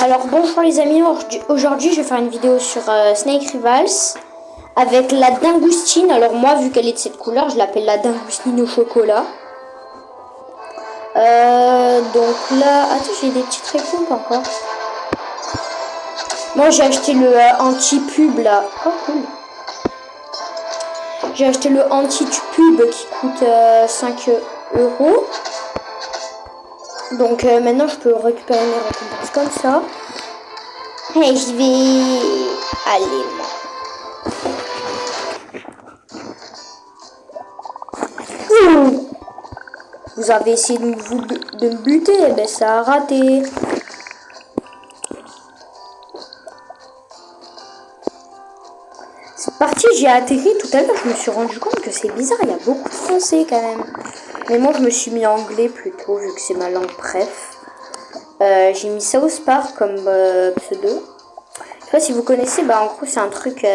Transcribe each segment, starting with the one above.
Alors bonjour les amis, aujourd'hui je vais faire une vidéo sur Snake Rivals avec la dingoustine. Alors moi vu qu'elle est de cette couleur, je l'appelle la dingoustine au chocolat. Donc là, attends, j'ai des petites réponses encore. Moi j'ai acheté le anti-pub là. Oh cool. J'ai acheté le anti-pub qui coûte 5 €. Donc maintenant je peux récupérer mes récompenses comme ça. Et je vais aller moi. Vous avez essayé de me buter, eh ben ça a raté. Cette partie, j'ai atterri tout à l'heure, je me suis rendu compte que c'est bizarre, il y a beaucoup de français quand même. Mais moi je me suis mis anglais plutôt, vu que c'est ma langue préf. J'ai mis South Park comme pseudo. Je sais pas si vous connaissez, bah en gros c'est un truc,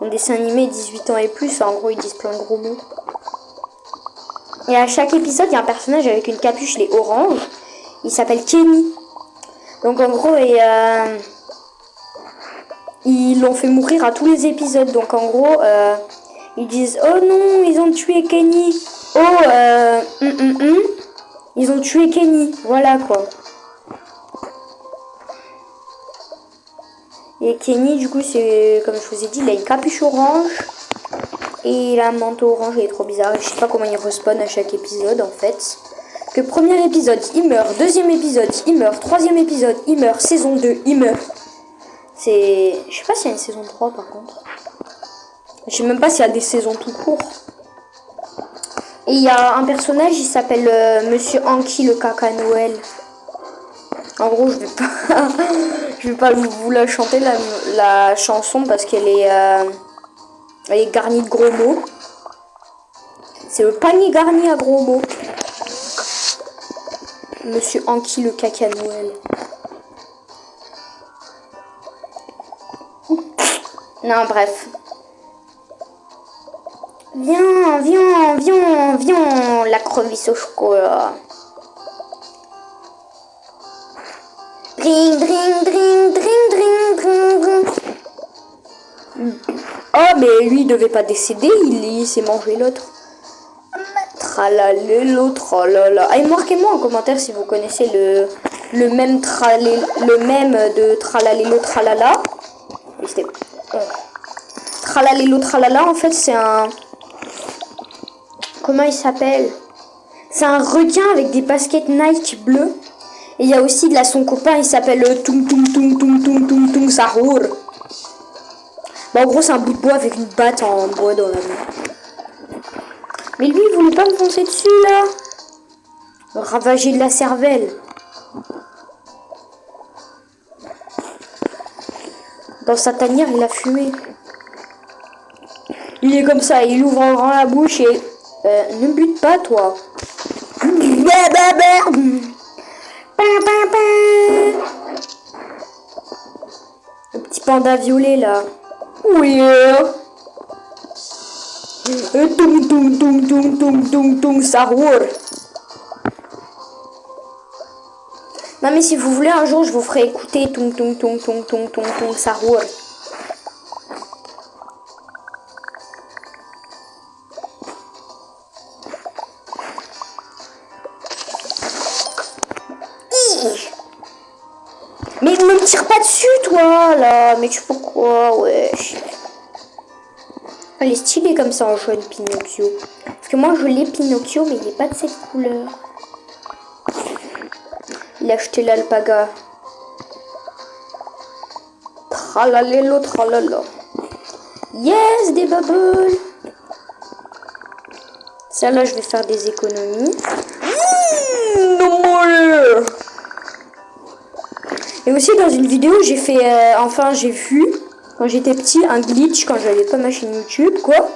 en dessin animé 18 ans et plus, en gros ils disent plein de gros mots. Et à chaque épisode, il y a un personnage avec une capuche, il est orange. Il s'appelle Kenny. Donc en gros, ils l'ont fait mourir à tous les épisodes. Donc en gros, ils disent oh non, ils ont tué Kenny. Oh, ils ont tué Kenny. Voilà quoi. Et Kenny, du coup, c'est comme je vous ai dit, il a une capuche orange. Et il a un manteau orange, il est trop bizarre. Je sais pas comment il respawn à chaque épisode en fait. Que premier épisode, il meurt. Deuxième épisode, il meurt. Troisième épisode, il meurt. Saison 2, il meurt. C'est... Je sais pas s'il y a une saison 3 par contre. Je sais même pas s'il y a des saisons tout court. Et il y a un personnage, il s'appelle Monsieur Anki le caca Noël. En gros, je vais pas vous la chanter la chanson parce qu'elle est... Elle est garnie de gros mots. C'est le panier garni à gros mots. Monsieur Anki le caca Noël. Non, bref. Viens, la crevice au chocolat. Dring, dring, dring, dring, dring, dring, dring. Oh, mais lui, il devait pas décéder, il s'est mangé l'autre. Tralalélo, tralala. Ah, et marquez-moi en commentaire si vous connaissez le même de tralalélo, tralala. Tralalélo, tralala, en fait, c'est un... Comment il s'appelle? C'est un requin avec des baskets Nike bleues. Et il y a aussi de là son copain, il s'appelle Tung Tung Tung Tung Tung Tung Tung Sahur. Bah, en gros, c'est un bout de bois avec une batte en bois dans la main. Mais lui, il voulait pas me foncer dessus, là. Ravager de la cervelle. Dans sa tanière, il a fumé. Il est comme ça, il ouvre en grand la bouche et... ne bute pas, toi. Le petit panda violet, là. Oui. Tung tung tung tung tung tung tung Sahur. Non mais si vous voulez un jour je vous ferai écouter tung tung tung tung tung tung tung Sahur. Mais ne me tire pas dessus toi là. Mais tu pourquoi wesh. Elle est stylée comme ça en jaune Pinocchio. Parce que moi je l'ai Pinocchio mais il n'est pas de cette couleur. Il a acheté l'alpaga. Tralalélo tralala. Yes, des bubbles. Ça là je vais faire des économies. Non. Et aussi dans une vidéo j'ai fait enfin j'ai vu quand j'étais petit un glitch quand j'avais pas ma chaîne YouTube quoi.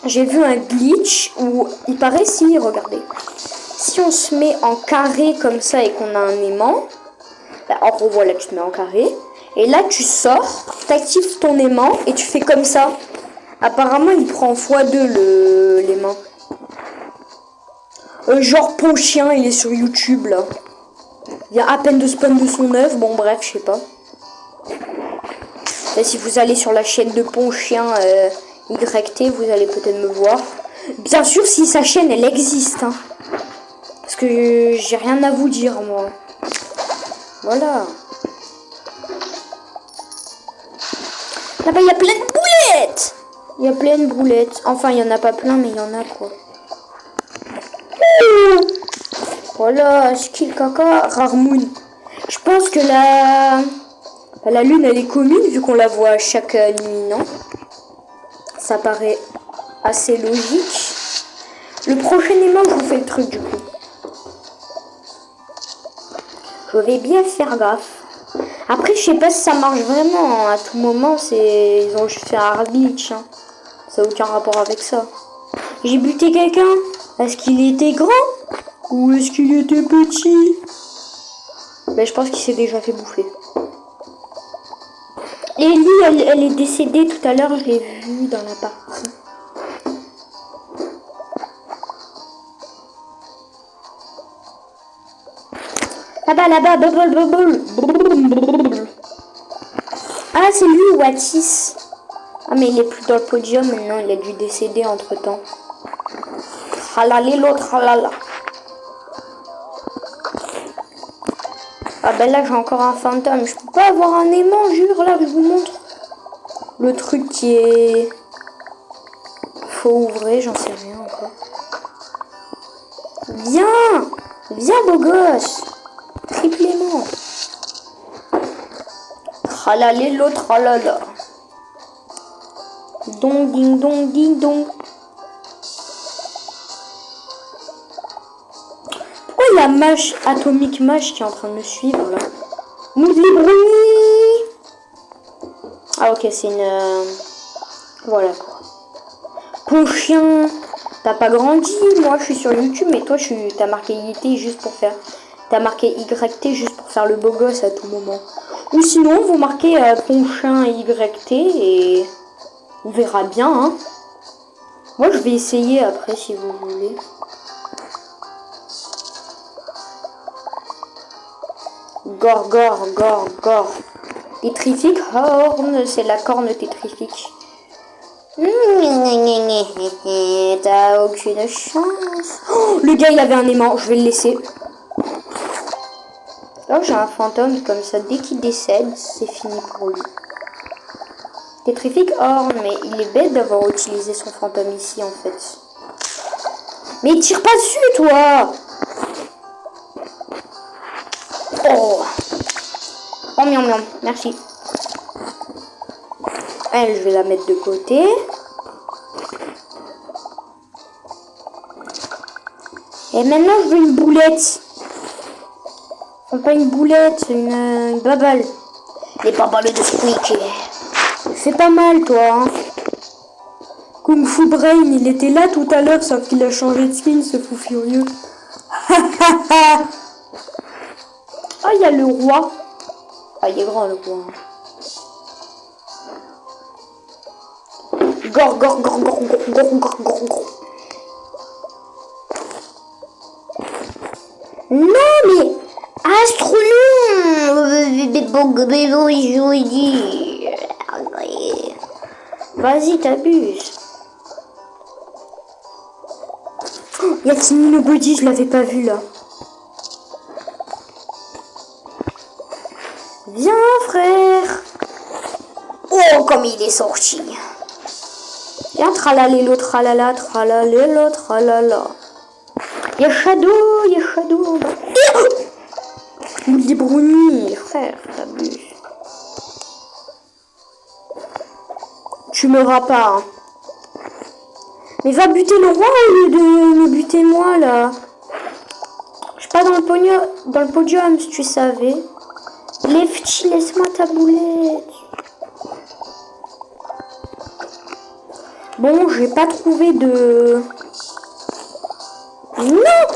J'ai vu un glitch où il paraît si regardez. Si on se met en carré comme ça et qu'on a un aimant, bah, en gros voilà tu te mets en carré et là tu sors, t'actives ton aimant et tu fais comme ça. Apparemment il prend x2 l'aimant. Genre Ponchien il est sur YouTube là. vient à peine de spawn de son œuf. Bon, bref, je sais pas. Là, si vous allez sur la chaîne de Ponchien YT, vous allez peut-être me voir. Bien sûr, si sa chaîne, elle existe. Hein. Parce que j'ai rien à vous dire, moi. Voilà. Là-bas, il y a plein de boulettes. Il y a plein de boulettes. Enfin, il y en a pas plein, mais il y en a, quoi. Voilà, skill caca, rare moon. Je pense que la lune, elle est commune, vu qu'on la voit chaque nuit, non? Ça paraît assez logique. Le prochain aimant, je vous fais le truc, du coup. Je vais bien faire gaffe. Après, je sais pas si ça marche vraiment. À tout moment, ils ont juste fait un hard glitch. Hein. Ça n'a aucun rapport avec ça. J'ai buté quelqu'un. Est-ce qu'il était grand? Ou est-ce qu'il était petit? Ben, je pense qu'il s'est déjà fait bouffer. Ellie, elle est décédée tout à l'heure. Je l'ai vue dans la partie. Là-bas, bubble. Ah, c'est lui, Wattis. Ah, mais il est plus dans le podium maintenant. Il a dû décéder entre-temps. Tralala, l'autre, tralala. Ah, ben là, j'ai encore un fantôme. Je peux pas avoir un aimant, jure, là, que je vous montre. Le truc qui est... Faut ouvrir, j'en sais rien encore. Viens, beau gosse. Triplement. Tralala, l'autre, tralala. Dong, ding, dong, ding, dong. Pourquoi il y a Mash, Atomic Mash qui est en train de me suivre là? Moudli Bruni. Ah ok, c'est une... Voilà quoi. Ponchien, t'as pas grandi. Moi je suis sur YouTube, mais toi t'as marqué YT juste pour faire... T'as marqué YT juste pour faire le beau gosse à tout moment. Ou sinon, vous marquez Ponchien YT et... On verra bien, hein. Moi, je vais essayer après, si vous voulez. Gore. Tétrifique horn, c'est la corne tétrifique. T'as aucune chance. Oh, le gars, il avait un aimant, je vais le laisser. Là, j'ai un fantôme comme ça, dès qu'il décède, c'est fini pour lui. Tétrifique horn, mais il est bête d'avoir utilisé son fantôme ici, en fait. Mais tire pas dessus, toi! Oh, miam, merci. Elle, je vais la mettre de côté. Et maintenant, je veux une boulette. Enfin, pas une boulette, une babale. Les babales de Squeak. C'est pas mal, toi. Hein. Kung Fu Brain, il était là tout à l'heure, sauf qu'il a changé de skin, ce fou furieux. Ah, il y a le roi. Ah, il est grand, le roi. Gore. Non, mais... Vas-y, t'abuses. Il y a Timmy le Goody, je l'avais pas vu là. Viens, frère. Oh, comme il est sorti. Viens, tralalélo, tralala, tralalélo, tralala. Il y a Shadow. Moudli Bruni, frère, t'abuses. Tu m'auras pas. Hein. Mais va buter le roi au lieu de me buter moi, là. Je suis pas dans le podium, si tu savais. Lefty, laisse-moi ta boulette. Bon, j'ai pas trouvé de... Non!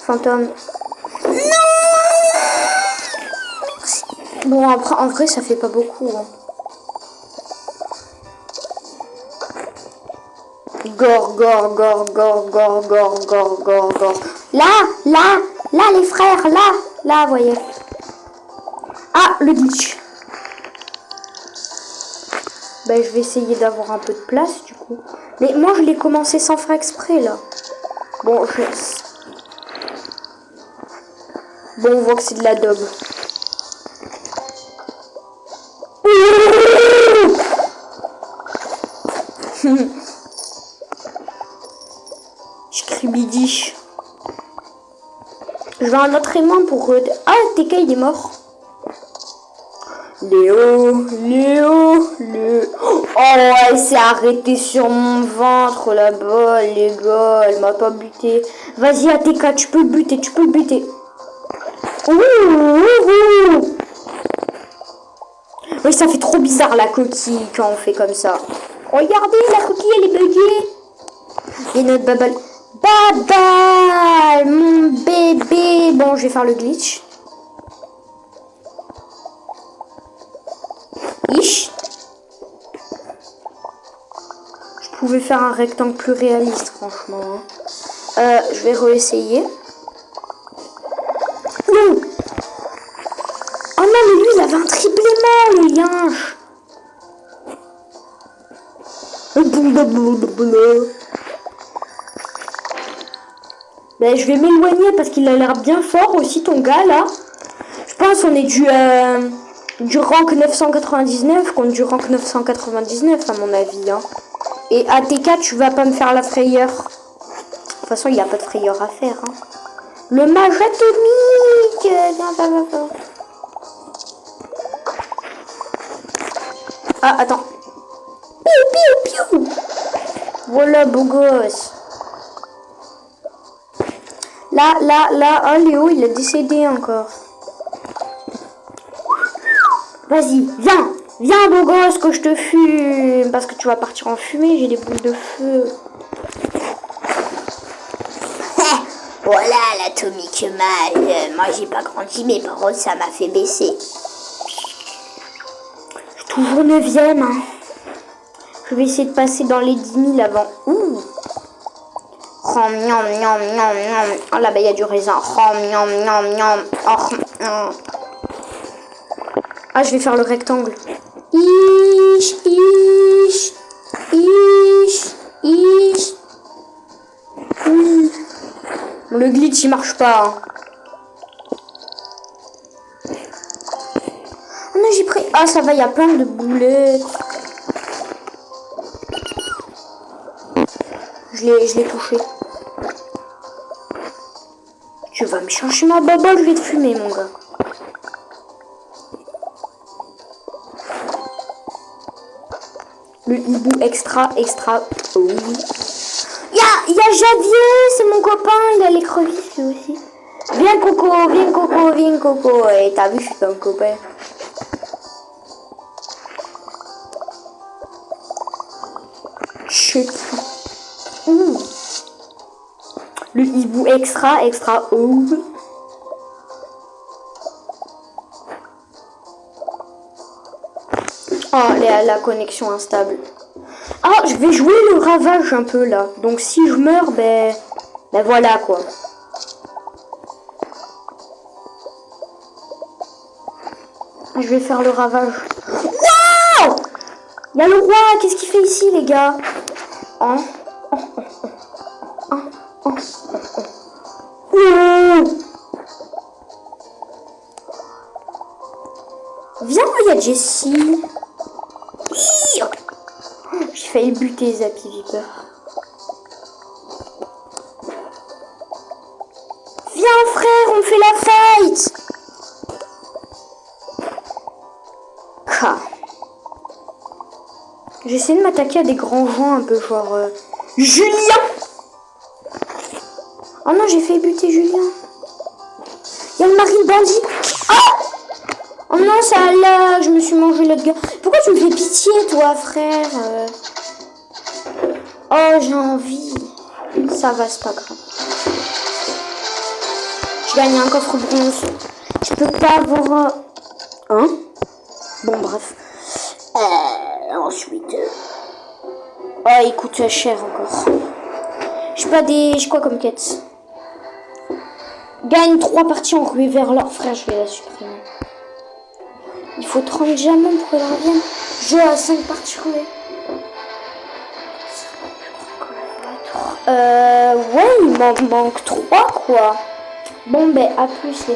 Fantôme. Non! Merci. Bon, après, en vrai, ça fait pas beaucoup. Hein. Gore, gore, gore, gore, gore, gore, gore, gore, gore. Là, les frères, là, voyez. Ah, le glitch. Ben, je vais essayer d'avoir un peu de place, du coup. Mais moi, je l'ai commencé sans faire exprès, là. Bon, Bon, on voit que c'est de la daube. Je crie bidiche. Je veux un autre aimant pour... Ah, TK, il est mort. Léo. Oh, elle s'est arrêtée sur mon ventre, là-bas, les gars. Elle m'a pas buté. Vas-y, ATK, tu peux le buter, Ouh. Oui, ça fait trop bizarre, la coquille, quand on fait comme ça. Regardez, la coquille, elle est buggée. Et notre babal. Babal, mon bébé. Bon, je vais faire le glitch. Ich. Je pouvais faire un rectangle plus réaliste, franchement. Je vais réessayer. Non. Oh non, mais lui, il avait un triplement, le yinche. Ben, je vais m'éloigner parce qu'il a l'air bien fort aussi, ton gars, là. Je pense qu'on est du rank 999 contre du rank 999, à mon avis. Hein. Et ATK, tu vas pas me faire la frayeur. De toute façon, il n'y a pas de frayeur à faire. Hein. Le mage atomique. Ah, attends. Piou. Voilà, beau gosse. Là, oh, Léo, il a décédé encore. Vas-y, viens, beau gosse, que je te fume. Parce que tu vas partir en fumée, j'ai des boules de feu. Voilà l'atomique mal. Moi, j'ai pas grandi, mais par contre, ça m'a fait baisser. Je suis toujours 9ème. Hein. Je vais essayer de passer dans les 10 000 avant. Ouh. Oh, oh là-bas, il y a du raisin. Ah, je vais faire le rectangle. Ish. Le glitch, il marche pas. Hein. Oh non, j'ai pris... Ah, ça va, il y a plein de boulettes. Je l'ai touché. Tu vas me chercher ma babole, je vais te fumer, mon gars. Le hibou extra. Oh oui. Il y a Javier, c'est mon copain, il a l'écrevisse lui aussi. Viens Coco. Et t'as vu, je suis ton copain. Chut. Le hibou extra. Oh. Oh, la connexion instable. Ah, je vais jouer le ravage un peu là. Donc si je meurs, ben voilà quoi. Je vais faire le ravage. Waouh! Il y a le roi, qu'est-ce qu'il fait ici les gars? Viens, il y a Jessie. J'ai failli buter Zappy Viper. Viens frère, on fait la fight. J'essaie de m'attaquer à des grands gens un peu genre... Julien. Oh non, j'ai fait buter Julien. Il y a le mari de bandit. Oh non, ça là, je me suis mangé l'autre gars. Pourquoi tu me fais pitié, toi, frère? Oh, j'ai envie. Ça va, c'est pas grave. Je gagne un coffre bronze. Je peux pas avoir... Hein? Bon, bref. Ensuite... Oh, il coûte cher encore. J'ai pas des... J'ai quoi comme quête? Gagne 3 parties en ruée vers l'or. Frère, je vais la supprimer. Il faut 30 diamants pour qu'elle revienne. Joue à 5 parties ruée. Ouais, il m'en manque 3 quoi. Bon, ben, à plus les